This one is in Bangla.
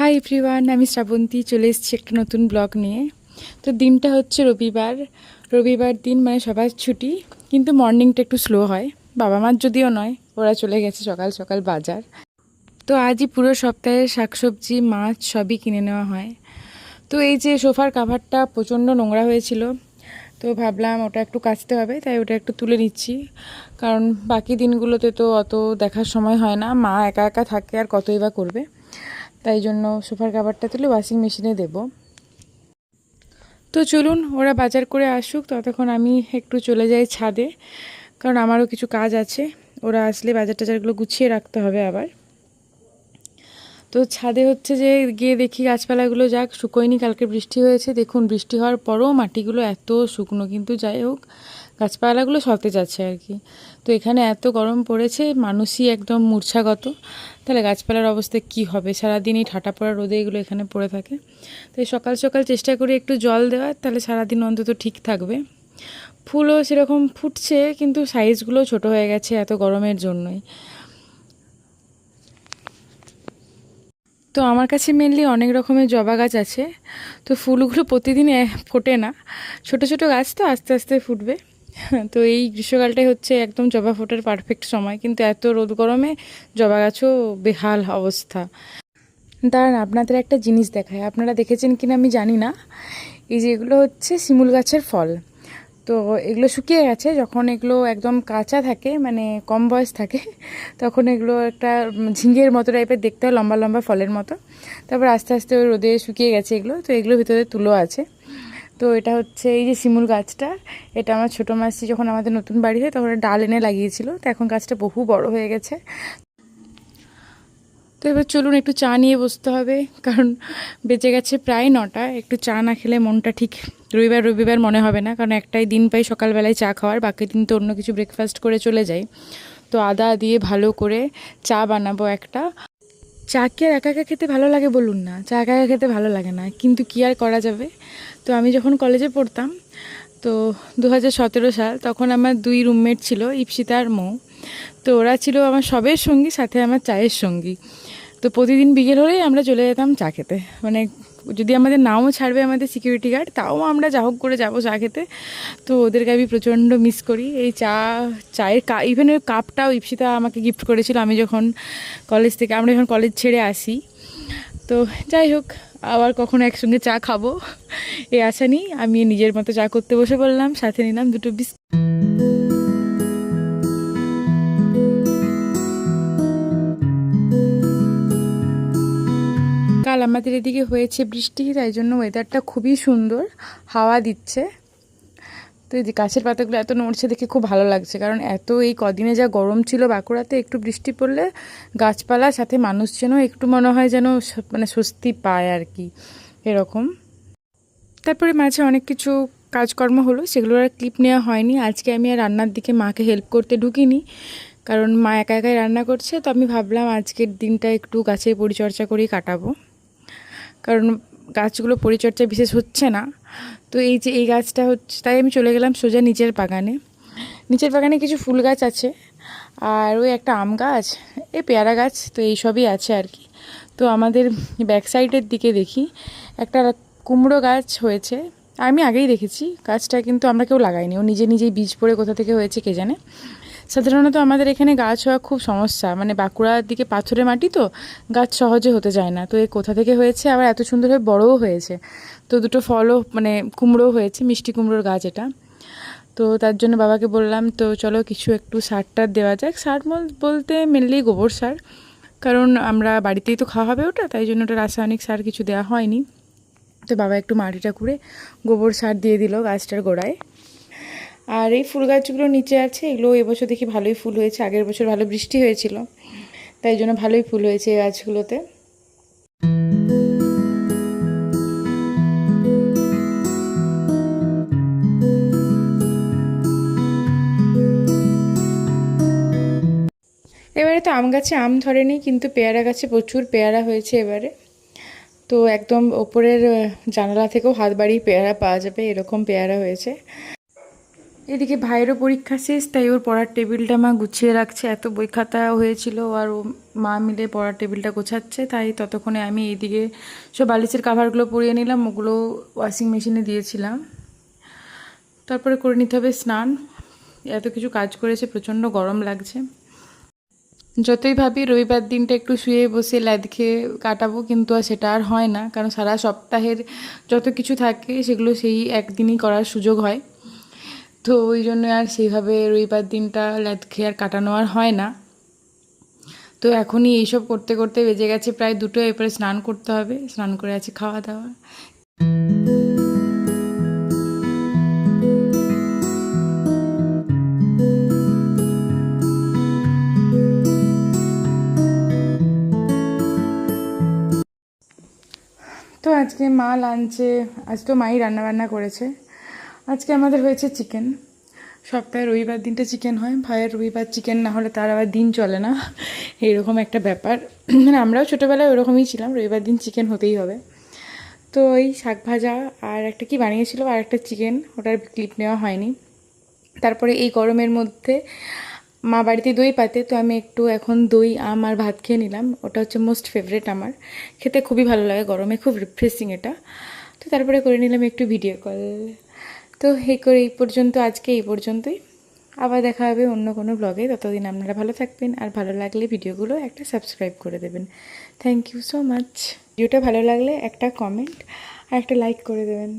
হাই এভরিওয়ান, আমি শ্রাবন্তী চলে এসেছি একটা নতুন ব্লগ নিয়ে। তো দিনটা হচ্ছে রবিবার দিন, মানে সবার ছুটি, কিন্তু মর্নিংটা একটু স্লো হয়। বাবা মার যদিও নয়, ওরা চলে গেছে সকাল সকাল বাজার। তো আজই পুরো সপ্তাহের শাকসবজি মাছ সবই কিনে নেওয়া হয়। তো এই যে সোফার কাভারটা প্রচণ্ড নোংরা হয়েছিল, তো ভাবলাম ওটা একটু কাচতে হবে, তাই ওটা একটু তুলে নিচ্ছি। কারণ বাকি দিনগুলোতে তো অত দেখার সময় হয় না, মা একা একা থাকে আর কতই বা করবে। তাই জন্য সোফার কাভারটা তুলে ওয়াশিং মেশিনে দেব। তো চলুন ওরা বাজার করে আসুক, ততক্ষণ আমি একটু চলে যাই ছাদে, কারণ আমারও কিছু কাজ আছে। ওরা আসলে বাজার টাজারগুলো গুছিয়ে রাখতে হবে আবার। তো ছাদে হচ্ছে যে গিয়ে দেখি গাছপালাগুলো যাক শুকোয়নি, কালকে বৃষ্টি হয়েছে, দেখুন বৃষ্টি হওয়ার পরও মাটিগুলো এত শুকনো, কিন্তু যাই হোক গাছপালাগুলো সতেজ আছে আর কি। তো এখানে এত গরম পড়েছে, মানুষই একদম মূর্ছাগত, তাহলে গাছপালার অবস্থা কি হবে? সারাদিন এই ঠাটা পড়া রোদে এগুলো এখানে পড়ে থাকে। তাই সকাল সকাল চেষ্টা করি একটু জল দেওয়ার, তাহলে সারাদিন অন্তত ঠিক থাকবে। ফুলও সেরকম ফুটছে, কিন্তু সাইজগুলো ছোট হয়ে গেছে এত গরমের জন্যই। তো আমার কাছে মেনলি অনেক রকমের জবা গাছ আছে। তো ফুলগুলো প্রতিদিন ফোটে না, ছোট ছোট গাছ তো আস্তে আস্তে ফুটবে। তো এই গ্রীষ্মকালটাই হচ্ছে একদম জবা ফোটার পারফেক্ট সময়, কিন্তু এত রোদ গরমে জবা গাছও বেহাল অবস্থা। দাঁড়ান আপনাদের একটা জিনিস দেখায়, আপনারা দেখেছেন কিনা আমি জানি না। এই যে এগুলো হচ্ছে শিমুল গাছের ফল। তো এগুলো শুকিয়ে গেছে, যখন এগুলো একদম কাঁচা থাকে, মানে কম বয়স থাকে, তখন এগুলো একটা ঝিঙের মতো টাইপের দেখতে হয়, লম্বা লম্বা ফলের মতো। তারপর আস্তে আস্তে ওই রোদে শুকিয়ে গেছে এগুলো, তো এগুলোর ভিতরে তুলো আছে। তো এটা হচ্ছে এই যে শিমুল গাছটা, এটা আমার ছোটো মাসি যখন আমাদের নতুন বাড়ি হয় তখন ডাল এনে লাগিয়েছিল, তো এখন গাছটা বহু বড় হয়ে গেছে। তো এবার চলুন একটু চা নিয়ে বসতে হবে, কারণ বেঁচে গেছে প্রায় 9টা। একটু চা না খেলে মনটা ঠিক রবিবার রবিবার মনে হবে না, কারণ একটাই দিন পাই সকালবেলায় চা খাওয়ার, বাকি দিন তো অন্য কিছু ব্রেকফাস্ট করে চলে যাই। তো আদা দিয়ে ভালো করে চা বানাবো একটা। চা কি আর একা একা খেতে ভালো লাগে বলুন না? চা একা একা খেতে ভালো লাগে না, কিন্তু কি আর করা যাবে। তো আমি যখন কলেজে পড়তাম, তো 2017 সাল, তখন আমার 2 রুমমেট ছিল, ইপসিতা আর মৌ। তো ওরা ছিল আমার সবের সঙ্গী, সাথে আমার চায়ের সঙ্গী। তো প্রতিদিন বিকেল হলেই আমরা চলে যেতাম চা খেতে, মানে যদি আমাদের নাও ছাড়বে আমাদের সিকিউরিটি গার্ড, তাও আমরা যা হোক করে যাবো চা খেতে। তো ওদেরকে আমি প্রচণ্ড মিস করি। এই চায়ের ইভেন ওই কাপটাও ইপসিতা আমাকে গিফট করেছিল আমি যখন কলেজ থেকে, আমরা যখন কলেজ ছেড়ে আসি। তো যাই হোক, আবার কখনো একসঙ্গে চা খাবো এই আশা নিই আমি নিজের মতো চা করতে বসে পড়লাম, সাথে নিলাম 2টো বিস্কুট। কাল আমাদের এদিকে হয়েছে বৃষ্টি, তাই জন্য ওয়েদারটা খুবই সুন্দর, হাওয়া দিচ্ছে। তো এই যে গাছের পাতাগুলো এত নড়ছে দেখে খুব ভালো লাগছে, কারণ এত এই কদিনে যা গরম ছিল বাঁকুড়াতে, একটু বৃষ্টি পড়লে গাছপালার সাথে মানুষজনও একটু মনে হয় যেন মানে স্বস্তি পায় আর কি, এরকম। তারপরে মাঝে অনেক কিছু কাজকর্ম হলো, সেগুলোর আর ক্লিপ নেওয়া হয়নি। আজকে আমি আর রান্নার দিকে মাকে হেল্প করতে ঢুকিনি, কারণ মা একা একাই রান্না করছে। তো আমি ভাবলাম আজকের দিনটা একটু গাছের পরিচর্যা করেই কাটাবো, কারণ গাছগুলো পরিচর্যা বিশেষ হচ্ছে না। তো এই যে এই গাছটা হচ্ছে, তাই আমি চলে গেলাম সোজা নিচের বাগানে। নিচের বাগানে কিছু ফুল গাছ আছে, আর ওই একটা আম গাছ, এই পেয়ারা গাছ, তো এই সবই আছে আর কি। তো আমাদের ব্যাক সাইডের দিকে দেখি একটা কুমড়ো গাছ হয়েছে। আমি আগেই দেখেছি গাছটা, কিন্তু আমরা কেউ লাগাইনি, ও নিজে নিজেই বীজ পড়ে কোথা থেকে হয়েছে কে জানে। সাধারণত আমাদের এখানে গাছ হওয়া খুব সমস্যা, মানে বাঁকুড়ার দিকে পাথরের মাটি, তো গাছ সহজে হতে যায় না। তো এই কোথা থেকে হয়েছে, আবার এত সুন্দরভাবে বড়ও হয়েছে। তো 2টো ফলও, মানে কুমড়োও হয়েছে, মিষ্টি কুমড়োর গাছ এটা। তো তার জন্য বাবাকে বললাম, তো চলো কিছু একটু সার টার দেওয়া যাক। সার বলতে মেনলি গোবর সার, কারণ আমরা বাড়িতেই তো খাওয়া হবে ওটা, তাই জন্য ওটা রাসায়নিক সার কিছু দেওয়া হয়নি। তো বাবা একটু মাটিটা খুঁড়ে গোবর সার দিয়ে দিল গাছটার গোড়ায়। আর এই ফুল গাছগুলো নিচে আছে, এগুলো এবছর দেখি ভালোই ফুল হয়েছে, আগের বছর ভালো বৃষ্টি হয়েছিল, তাই জন্য ভালোই ফুল হয়েছে এই গাছগুলোতে। এবারে তো আম গাছে আম ধরেনি, কিন্তু পেয়ারা গাছে প্রচুর পেয়ারা হয়েছে এবারে। তো একদম ওপরের জানালা থেকেও হাত বাড়িয়ে পেয়ারা পাওয়া যাবে, এরকম পেয়ারা হয়েছে। এদিকে ভাইয়েরও পরীক্ষা শেষ, তাই ওর পড়ার টেবিলটা মা গুছিয়ে রাখছে। এত বই খাতা হয়েছিল, আর ও মা মিলে পড়ার টেবিলটা গোছাচ্ছে। তাই ততক্ষণে আমি এইদিকে সব বালিশের কাভারগুলো পরিয়ে নিলাম, ওগুলো ওয়াশিং মেশিনে দিয়েছিলাম। তারপরে করে নিতে হবে স্নান। এত কিছু কাজ করেছে, প্রচণ্ড গরম লাগছে। যতই ভাবি রবিবার দিনটা একটু শুয়ে বসে ল্যাদ খেয়ে কাটাবো, কিন্তু আর সেটা আর হয় না, কারণ সারা সপ্তাহের যত কিছু থাকে সেগুলো সেই একদিনই করার সুযোগ হয়। তো ওই জন্য আর সেইভাবে রবিবার দিনটা ল্যাদ খেয়ে আর কাটানো আর হয় না। তো এখনই এইসব করতে করতে বেজে গেছে প্রায় 2টো। এরপরে স্নান করতে হবে, স্নান করে আছে খাওয়া দাওয়া। তো আজকে মা লাঞ্চে, আজ তো মাই রান্নাবান্না করেছে। আজকে আমাদের হয়েছে চিকেন। সপ্তাহে রবিবার দিনটা চিকেন হয়, ভাইয়ের রবিবার চিকেন না হলে তার আবার দিন চলে না, এইরকম একটা ব্যাপার। মানে আমরাও ছোটোবেলায় ওরকমই ছিলাম, রবিবার দিন চিকেন হতেই হবে। তো এই শাক ভাজা আর একটা কি বানিয়েছিল, আর একটা চিকেন, ওটার ক্লিপ নেওয়া হয়নি। তারপরে এই গরমের মধ্যে মা বাড়িতে দই পাতে, তো আমি একটু এখন দই আম আর ভাত খেয়ে নিলাম। ওটা হচ্ছে মোস্ট ফেভারিট আমার, খেতে খুবই ভালো লাগে গরমে, খুব রিফ্রেশিং এটা। তো তারপরে করে নিলাম একটু ভিডিও কল। তো এই পর্যন্ত, আজকে এই পর্যন্তই। আবার দেখা হবে অন্য কোনো ব্লগে। ততদিন আপনারা ভালো থাকবেন, আর ভালো লাগলে ভিডিওগুলো একটা সাবস্ক্রাইব করে দেবেন। Thank you so much. ভিডিওটা ভালো লাগলে একটা কমেন্ট আর একটা লাইক করে দেবেন।